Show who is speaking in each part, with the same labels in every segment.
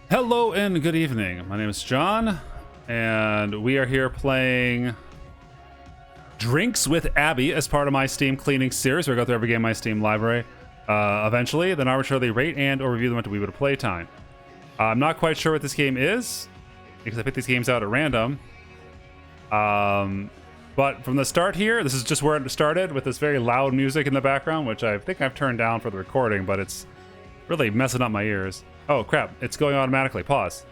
Speaker 1: Hello and good evening. My name is John, and we are here playing Drinks with Abbey as part of my Steam cleaning series, where I go through every game in my Steam library. Eventually, then arbitrarily rate and or review them at the Wii Play Time. I'm not quite sure what this game is, because I picked these games out at random. But from the start here, this is just where it started, with this very loud music in the background, which I think I've turned down for the recording, but it's really messing up my ears. Oh crap, it's going automatically. Pause.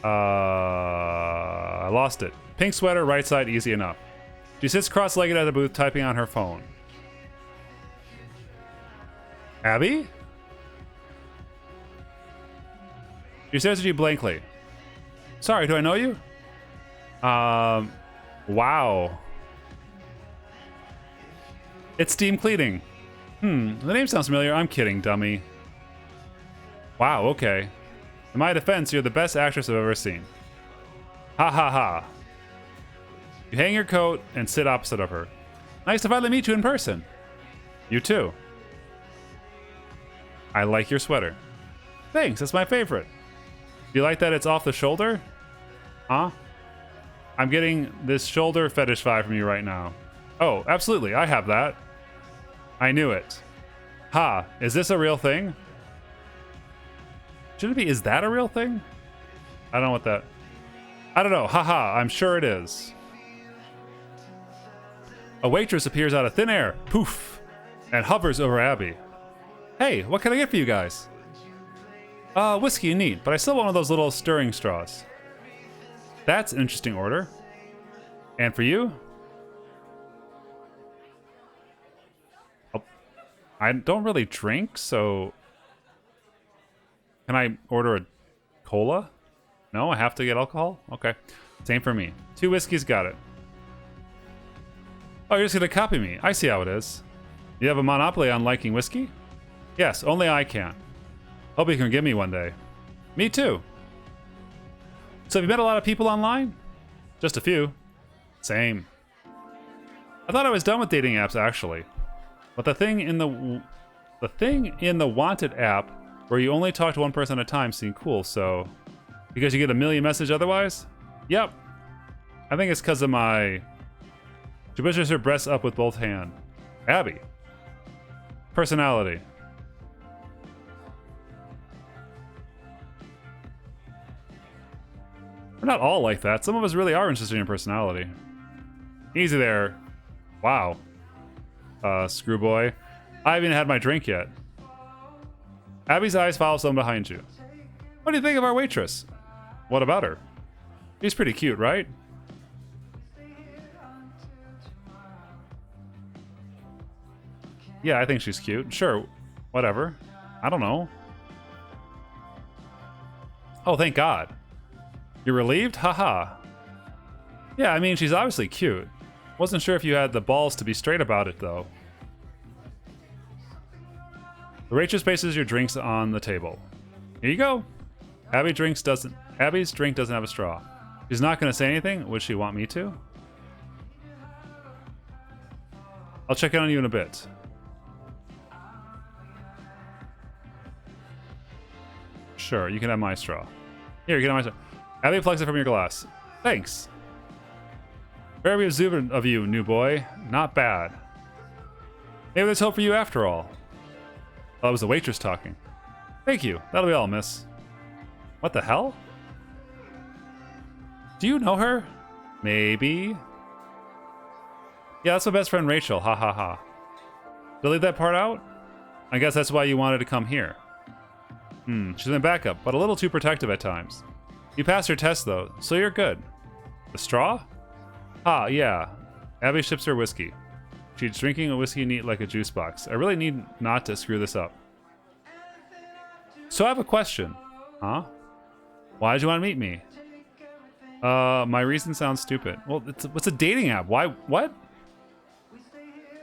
Speaker 1: I lost it. Pink sweater, right side, easy enough. She sits cross-legged at the booth, typing on her phone. Abby? She stares at you blankly. Sorry, do I know you? Wow. It's Steam cleaning. The name sounds familiar. I'm kidding, dummy. Wow, okay. In my defense, you're the best actress I've ever seen. Ha ha ha. You hang your coat and sit opposite of her. Nice to finally meet you in person. You too. I like your sweater. Thanks, that's my favorite. Do you like that it's off the shoulder? Huh? I'm getting this shoulder fetish vibe from you right now. Oh, absolutely, I have that. I knew it. Ha, is this a real thing? Should it be, is that a real thing? I don't know what that... I don't know, haha, I'm sure it is. A waitress appears out of thin air, poof, and hovers over Abby. Hey, what can I get for you guys? Whiskey neat, but I still want one of those little stirring straws. That's an interesting order. And for you? Oh, I don't really drink, so... Can I order a cola? No, I have to get alcohol? Okay. Same for me. 2 whiskeys, got it. Oh, you're just gonna copy me. I see how it is. You have a monopoly on liking whiskey? Yes, only I can. Hope you can give me one day. Me too. So have you met a lot of people online? Just a few. Same. I thought I was done with dating apps, actually. But the thing in the Wanted app where you only talk to one person at a time seemed cool, so... Because you get a million messages otherwise? Yep. I think it's because of my... She pushes her breasts up with both hands. Abby. Personality. We're not all like that. Some of us really are interested in your personality. Easy there. Wow. Screw boy. I haven't had my drink yet. Abby's eyes follow someone behind you. What do you think of our waitress? What about her? She's pretty cute, right? Yeah, I think she's cute. Sure, whatever. I don't know. Oh, thank God. You're relieved? Haha. Yeah, I mean, she's obviously cute. Wasn't sure if you had the balls to be straight about it, though. The waitress places your drinks on the table. Here you go. Abby's drink doesn't have a straw. She's not going to say anything. Would she want me to? I'll check in on you in a bit. Sure, you can have my straw. Here, you can have my straw. Abby plugs it from your glass. Thanks. Very observant of you, new boy. Not bad. Maybe there's hope for you after all. Oh, it was the waitress talking. Thank you. That'll be all, miss. What the hell? Do you know her? Maybe. Yeah, that's my best friend Rachel. Ha ha ha. Did I leave that part out? I guess that's why you wanted to come here. She's been backup, but a little too protective at times. You passed your test though, so you're good. The straw? Ah, yeah. Abby ships her whiskey. She's drinking a whiskey neat like a juice box. I really need not to screw this up. So I have a question. Huh? Why did you want to meet me? My reason sounds stupid. Well, what's a dating app? Why? What?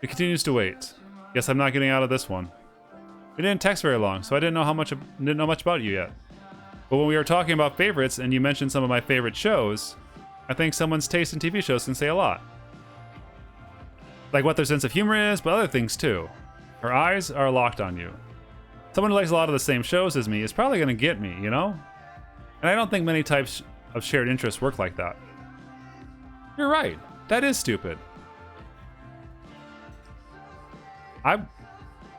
Speaker 1: It continues to wait. Guess I'm not getting out of this one. We didn't text very long, so I didn't know much about you yet. But when we were talking about favorites and you mentioned some of my favorite shows, I think someone's taste in TV shows can say a lot. Like what their sense of humor is, but other things too. Her eyes are locked on you. Someone who likes a lot of the same shows as me is probably gonna get me, you know? And I don't think many types of shared interests work like that. You're right. That is stupid. I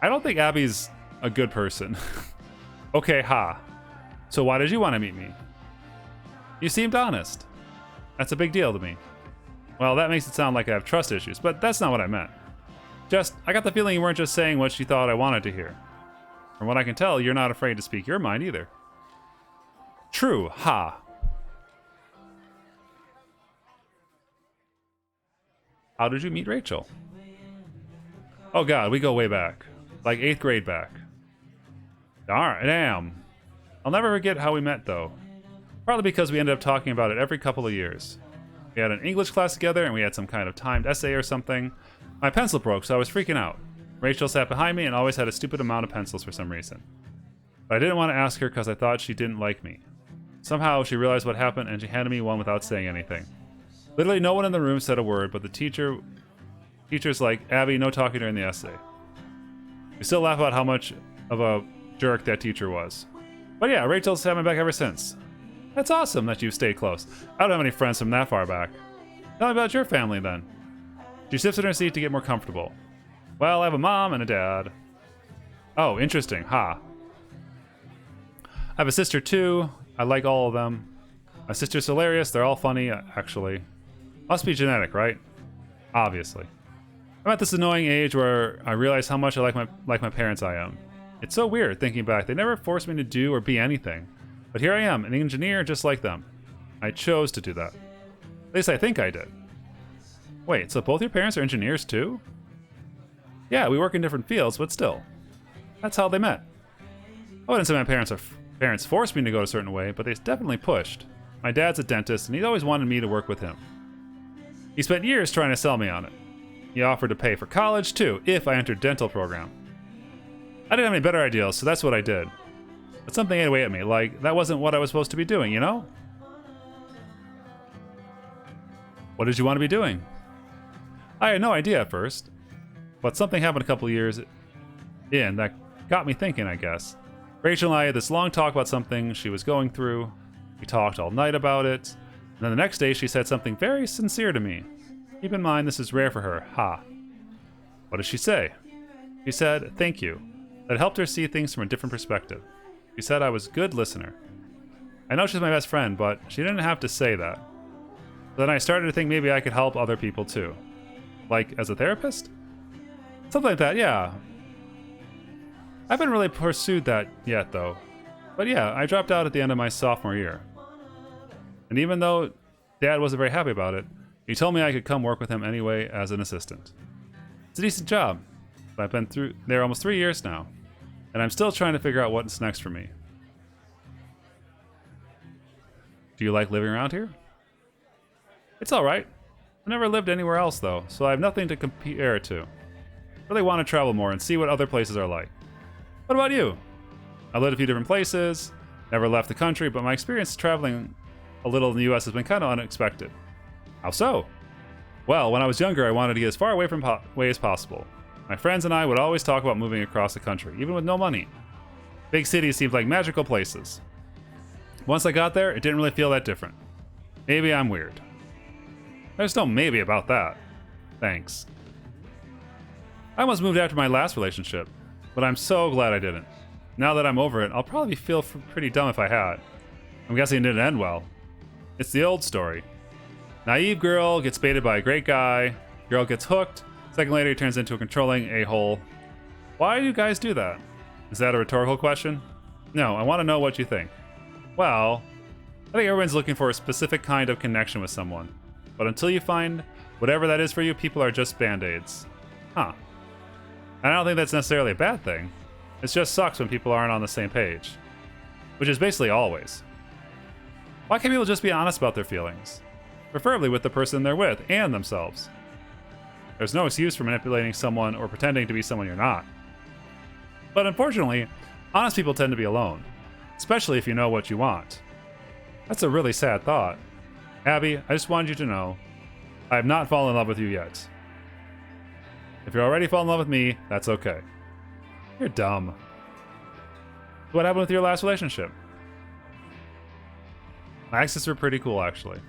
Speaker 1: don't think Abby's a good person. Okay, ha. So why did you want to meet me? You seemed honest. That's a big deal to me. Well, that makes it sound like I have trust issues, but that's not what I meant. I got the feeling you weren't just saying what you thought I wanted to hear. From what I can tell, you're not afraid to speak your mind either. True, ha. How did you meet Rachel? Oh god, we go way back. Like 8th grade back. Damn. I'll never forget how we met, though. Partly because we ended up talking about it every couple of years. We had an English class together, and we had some kind of timed essay or something. My pencil broke, so I was freaking out. Rachel sat behind me and always had a stupid amount of pencils for some reason. But I didn't want to ask her because I thought she didn't like me. Somehow, she realized what happened, and she handed me one without saying anything. Literally no one in the room said a word, but the teacher's like, Abby, no talking during the essay. We still laugh about how much of a jerk that teacher was. But yeah, Rachel's had my back ever since. That's awesome that you've stayed close. I don't have any friends from that far back. Tell me about your family then. She shifts in her seat to get more comfortable. Well, I have a mom and a dad. Oh, interesting, ha. I have a sister too. I like all of them. My sister's hilarious. They're all funny, actually. Must be genetic, right? Obviously. I'm at this annoying age where I realize how much I like my parents I am. It's so weird thinking back. They never forced me to do or be anything. But here I am, an engineer just like them. I chose to do that. At least I think I did. Wait, so both your parents are engineers too? Yeah, we work in different fields, but still. That's how they met. I wouldn't say my parents forced me to go a certain way, but they definitely pushed. My dad's a dentist, and he's always wanted me to work with him. He spent years trying to sell me on it. He offered to pay for college too, if I entered dental program. I didn't have any better ideas, so that's what I did. But something ate away at me, like that wasn't what I was supposed to be doing, you know? What did you want to be doing? I had no idea at first, but something happened a couple of years in that got me thinking, I guess. Rachel and I had this long talk about something she was going through. We talked all night about it, and then the next day she said something very sincere to me. Keep in mind this is rare for her, ha. What did she say? She said, thank you. That helped her see things from a different perspective. She said I was a good listener. I know she's my best friend, but she didn't have to say that. Then I started to think maybe I could help other people too. Like, as a therapist? Something like that, yeah. I haven't really pursued that yet, though. But yeah, I dropped out at the end of my sophomore year. And even though Dad wasn't very happy about it, he told me I could come work with him anyway as an assistant. It's a decent job, but I've been through there almost 3 years now, and I'm still trying to figure out what's next for me. Do you like living around here? It's alright. I've never lived anywhere else though, so I have nothing to compare it to. Really want to travel more and see what other places are like. What about you? I've lived a few different places, never left the country, but my experience traveling a little in the US has been kind of unexpected. How so? Well, when I was younger, I wanted to get as far away as possible. My friends and I would always talk about moving across the country, even with no money. Big cities seemed like magical places. Once I got there, it didn't really feel that different. Maybe I'm weird. There's no maybe about that. Thanks. I almost moved after my last relationship, but I'm so glad I didn't. Now that I'm over it, I'll probably feel pretty dumb if I had. I'm guessing it didn't end well. It's the old story. Naive girl gets baited by a great guy, girl gets hooked, second later he turns into a controlling a-hole. Why do you guys do that? Is that a rhetorical question? No, I want to know what you think. Well, I think everyone's looking for a specific kind of connection with someone. But until you find whatever that is for you, people are just band-aids. Huh. And I don't think that's necessarily a bad thing. It just sucks when people aren't on the same page. Which is basically always. Why can't people just be honest about their feelings? Preferably with the person they're with and themselves. There's no excuse for manipulating someone or pretending to be someone you're not. But unfortunately, honest people tend to be alone. Especially if you know what you want. That's a really sad thought. Abby, I just wanted you to know, I have not fallen in love with you yet. If you're already fallen in love with me, that's okay. You're dumb. What happened with your last relationship? My exes were pretty cool, actually.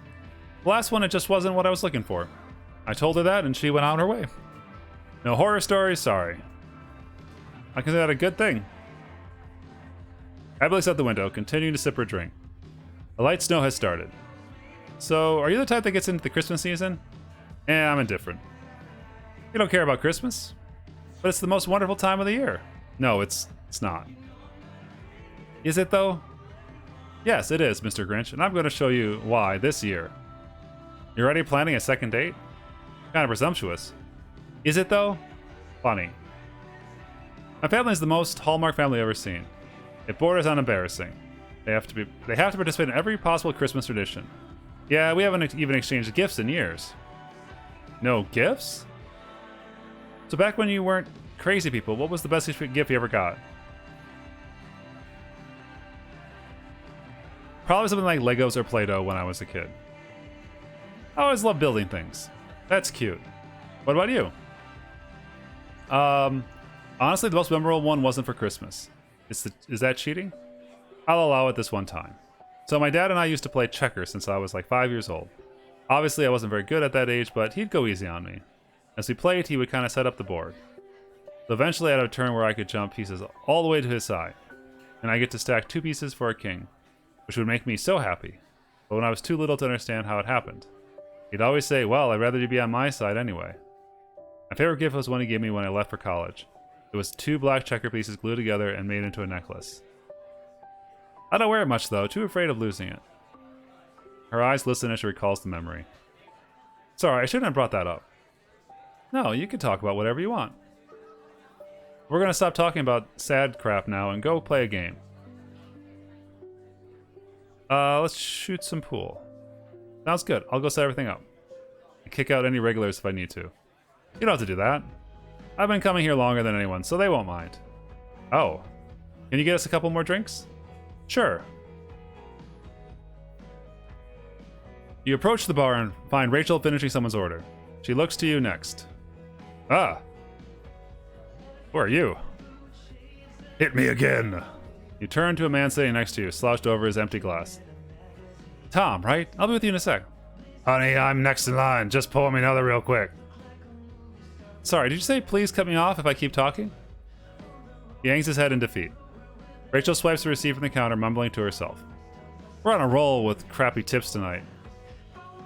Speaker 1: The last one, it just wasn't what I was looking for. I told her that, and she went on her way. No horror stories, sorry. I consider that a good thing. Abbey looks out the window, continuing to sip her drink. A light snow has started. So, are you the type that gets into the Christmas season? I'm indifferent. You don't care about Christmas? But it's the most wonderful time of the year. No, it's not. Is it, though? Yes, it is, Mr. Grinch, and I'm going to show you why this year. You're already planning a second date? Kind of presumptuous. Is it, though? Funny. My family is the most Hallmark family I've ever seen. It borders on embarrassing. They have to participate in every possible Christmas tradition. Yeah, we haven't even exchanged gifts in years. No gifts? So back when you weren't crazy people, what was the best gift you ever got? Probably something like Legos or Play-Doh when I was a kid. I always loved building things. That's cute. What about you? Honestly, the most memorable one wasn't for Christmas. Is that cheating? I'll allow it this one time. So my dad and I used to play checkers since I was like 5 years old. Obviously, I wasn't very good at that age, but he'd go easy on me. As we played, he would kind of set up the board. So eventually, I had a turn where I could jump pieces all the way to his side, and I get to stack 2 pieces for a king, which would make me so happy. But when I was too little to understand how it happened, he'd always say, "Well, I'd rather you be on my side anyway." My favorite gift was one he gave me when I left for college. It was 2 black checker pieces glued together and made into a necklace. I don't wear it much though, too afraid of losing it. Her eyes glisten as she recalls the memory. Sorry, I shouldn't have brought that up. No, you can talk about whatever you want. We're gonna stop talking about sad crap now and go play a game. Let's shoot some pool. Sounds good. I'll go set everything up. And kick out any regulars if I need to. You don't have to do that. I've been coming here longer than anyone, so they won't mind. Oh. Can you get us a couple more drinks? Sure. You approach the bar and find Rachel finishing someone's order. She looks to you next. Ah. Who are you? Hit me again. You turn to a man sitting next to you, slouched over his empty glass. Tom, right? I'll be with you in a sec. Honey, I'm next in line. Just pour me another real quick. Sorry, did you say please cut me off if I keep talking? He hangs his head in defeat. Rachel swipes the receipt from the counter, mumbling to herself. We're on a roll with crappy tips tonight.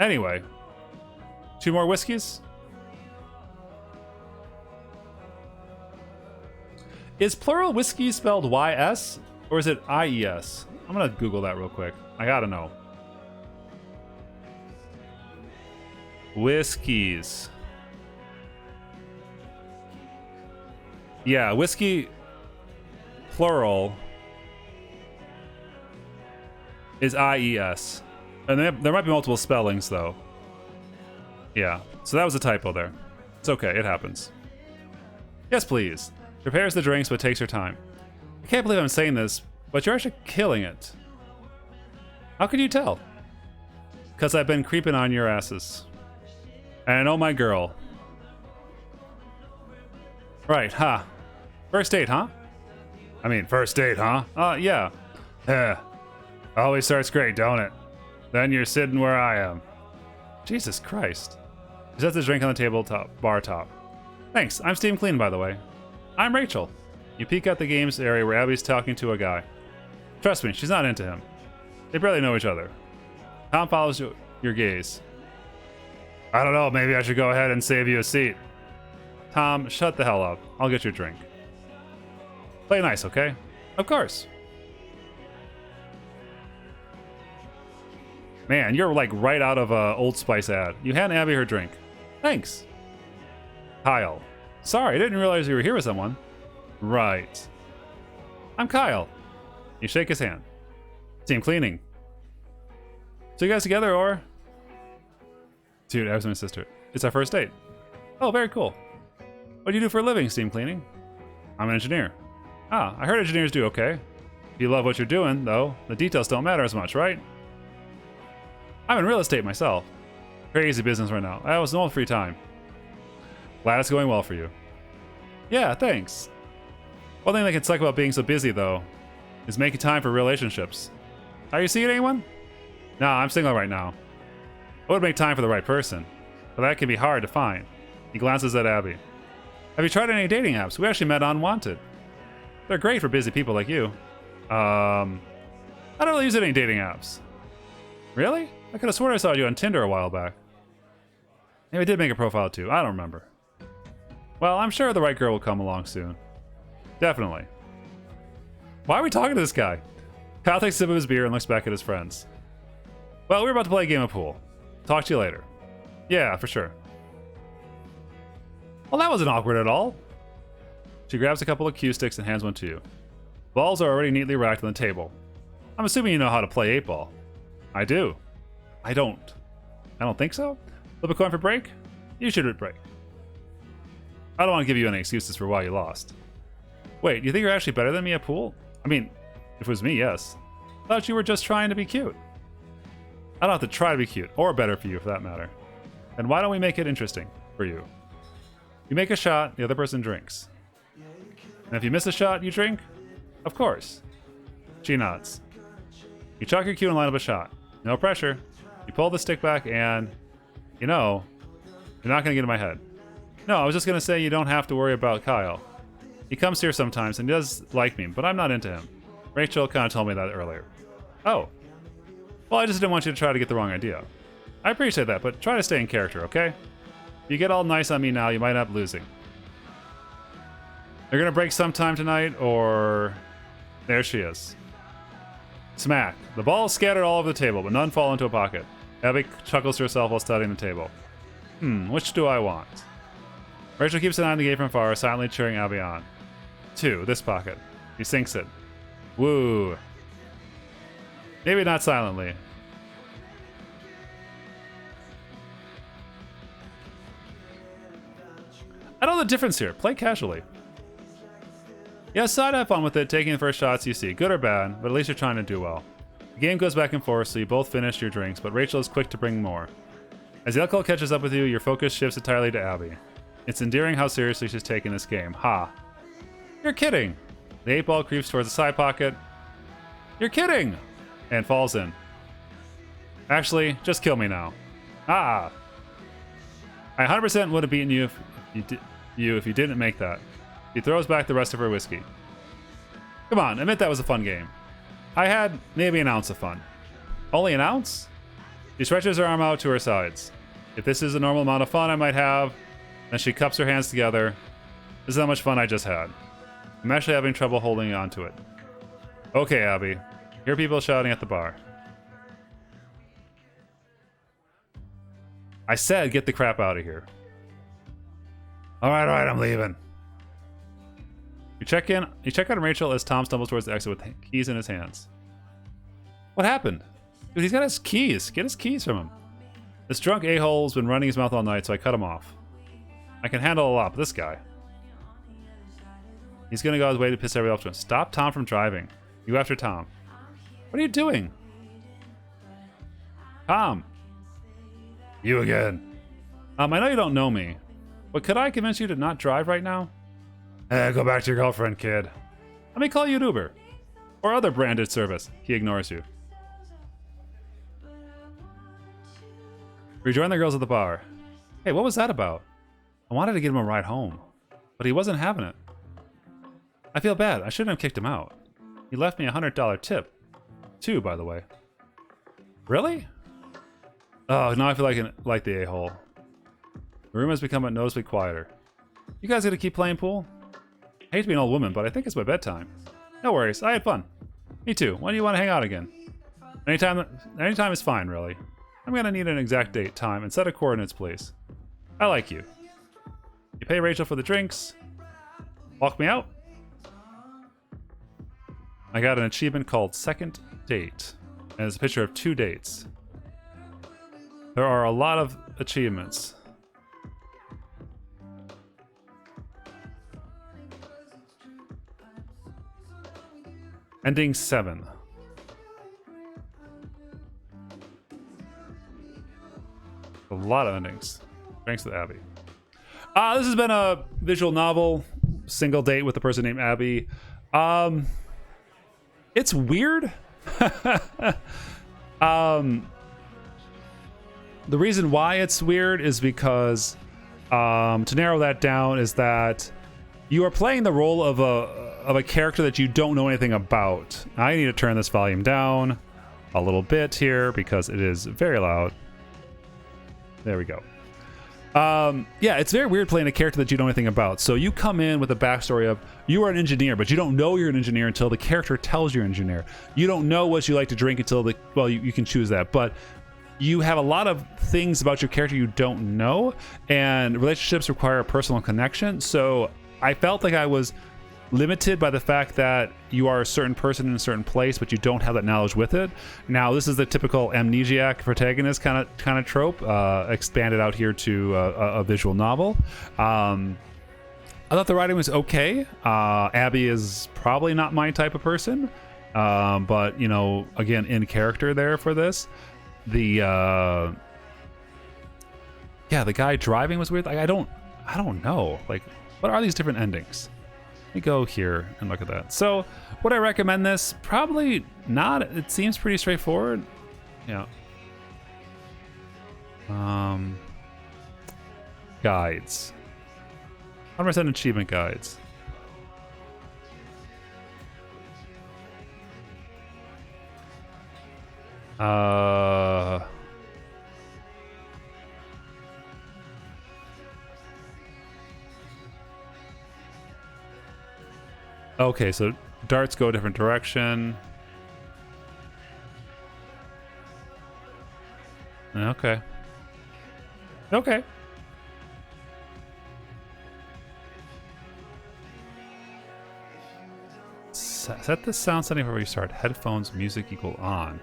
Speaker 1: Anyway, 2 more whiskeys? Is plural whiskey spelled Y-S or is it I-E-S? I'm gonna Google that real quick. I gotta know. Whiskeys. Yeah, whiskey plural is I-E-S. And there might be multiple spellings, though. Yeah, so that was a typo there. It's okay, it happens. Yes, please. Prepares the drinks, but takes her time. I can't believe I'm saying this, but you're actually killing it. How can you tell? Because I've been creeping on your asses. And I know my girl. Right, huh? First date, huh? I mean, first date, huh? Yeah. Yeah. Always starts great, don't it? Then you're sitting where I am. Jesus Christ. She sets the drink on the bar top. Thanks, I'm Steam Clean, by the way. I'm Rachel. You peek out the games area where Abby's talking to a guy. Trust me, she's not into him. They barely know each other. Tom follows your gaze. I don't know, maybe I should go ahead and save you a seat. Tom, shut the hell up. I'll get your drink. Play nice, okay? Of course. Man, you're like right out of a Old Spice ad. You hand Abby her drink. Thanks. Kyle. Sorry, I didn't realize you were here with someone. Right. I'm Kyle. You shake his hand. Team cleaning. So you guys together or? Dude, Abby's my sister. It's our first date. Oh, very cool. What do you do for a living, steam cleaning? I'm an engineer. Ah, I heard engineers do okay. If you love what you're doing, though, the details don't matter as much, right? I'm in real estate myself. Crazy business right now. I have no free time. Glad it's going well for you. Yeah, thanks. One thing that can suck about being so busy, though, is making time for relationships. Are you seeing anyone? Nah, I'm single right now. I would make time for the right person, but that can be hard to find. He glances at Abbey. Have you tried any dating apps? We actually met on Wanted. They're great for busy people like you. I don't really use any dating apps. Really? I could have sworn I saw you on Tinder a while back. Maybe I did make a profile too. I don't remember. Well, I'm sure the right girl will come along soon. Definitely. Why are we talking to this guy? Kyle takes a sip of his beer and looks back at his friends. Well, we're about to play a game of pool. Talk to you later. Yeah, for sure. Well, that wasn't awkward at all. She grabs a couple of cue sticks and hands one to you. Balls are already neatly racked on the table. I'm assuming you know how to play 8-ball. I do. I don't. I don't think so? Flip a coin for break? You should at break. I don't want to give you any excuses for why you lost. Wait, you think you're actually better than me at pool? I mean, if it was me, yes. Thought you were just trying to be cute. I don't have to try to be cute, or better for you for that matter. Then why don't we make it interesting for you? You make a shot, the other person drinks. And if you miss a shot, you drink? Of course. She nods. You chalk your cue and line up a shot. No pressure. You pull the stick back and, you know, you're not going to get in my head. No, I was just going to say you don't have to worry about Kyle. He comes here sometimes and he does like me, but I'm not into him. Rachel kind of told me that earlier. Oh. Well, I just didn't want you to try to get the wrong idea. I appreciate that, but try to stay in character, okay? If you get all nice on me now, you might end up losing. They're going to break sometime tonight, or... There she is. Smack. The balls scattered all over the table, but none fall into a pocket. Abbey chuckles to herself while studying the table. Which do I want? Rachel keeps an eye on the game from far, silently cheering Abbey on. 2, this pocket. He sinks it. Woo. Maybe not silently. I don't know the difference here. Play casually. Yeah, side have fun with it, taking the first shots you see, good or bad, but at least you're trying to do well. The game goes back and forth, so you both finish your drinks, but Rachel is quick to bring more. As the alcohol catches up with you, your focus shifts entirely to Abbey. It's endearing how seriously she's taking this game. Ha. You're kidding. The 8-ball creeps towards the side pocket. You're kidding! And falls in. Actually, just kill me now. Ah! I 100% would have beaten you if you didn't make that. She throws back the rest of her whiskey. Come on, admit that was a fun game. I had maybe an ounce of fun. Only an ounce? She stretches her arm out to her sides. If this is the normal amount of fun I might have, then she cups her hands together. This is how much fun I just had. I'm actually having trouble holding on to it. Okay, Abbey. Hear people shouting at the bar. I said get the crap out of here. Alright, I'm leaving. You check on Rachel as Tom stumbles towards the exit with keys in his hands. What happened? Dude, he's got his keys. Get his keys from him. This drunk a-hole has been running his mouth all night, so I cut him off. I can handle a lot, but this guy. He's gonna go his way to piss everybody else off. Stop Tom from driving. You after Tom. What are you doing? Tom. You again. I know you don't know me, but could I convince you to not drive right now? Go back to your girlfriend, kid. Let me call you an Uber. Or other branded service. He ignores you. Rejoin the girls at the bar. Hey, what was that about? I wanted to get him a ride home, but he wasn't having it. I feel bad. I shouldn't have kicked him out. He left me a $100 tip. 2, by the way. Really? Oh, now I feel like the a-hole. The room has become noticeably quieter. You guys gonna keep playing pool? I hate to be an old woman, but I think it's my bedtime. No worries, I had fun. Me too. When do you want to hang out again? Anytime is fine, really. I'm gonna need an exact date, time, and set of coordinates, please. I like you. You pay Rachel for the drinks. Walk me out. I got an achievement called Second Date, and it's a picture of 2 dates. There are a lot of achievements. Ending 7. A lot of endings. Thanks to Abbey. This has been a visual novel, single date with a person named Abbey. It's weird. The reason why it's weird is because, to narrow that down, is that you are playing the role of a character that you don't know anything about. I need to turn this volume down a little bit here because it is very loud. There we go. Yeah, it's very weird playing a character that you know anything about. So you come in with a backstory of you are an engineer, but you don't know you're an engineer until the character tells you're an engineer. You don't know what you like to drink until well, you can choose that, but you have a lot of things about your character you don't know, and relationships require a personal connection. So I felt like I was limited by the fact that you are a certain person in a certain place, but you don't have that knowledge with it. Now, this is the typical amnesiac protagonist kind of trope, expanded out here to a visual novel. I thought the writing was okay. Abbey is probably not my type of person, but you know, again, in character there for this. The guy driving was weird. Like, I don't know. Like, what are these different endings? Let me go here and look at that. So, would I recommend this? Probably not. It seems pretty straightforward. Yeah. Guides. 100% achievement guides. Okay, so darts go a different direction. Okay. Okay. Set the sound setting for restart. Headphones, music equal on.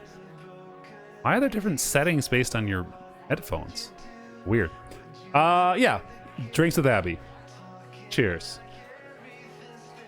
Speaker 1: Why are there different settings based on your headphones? Weird. Yeah. Drinks with Abbey. Cheers.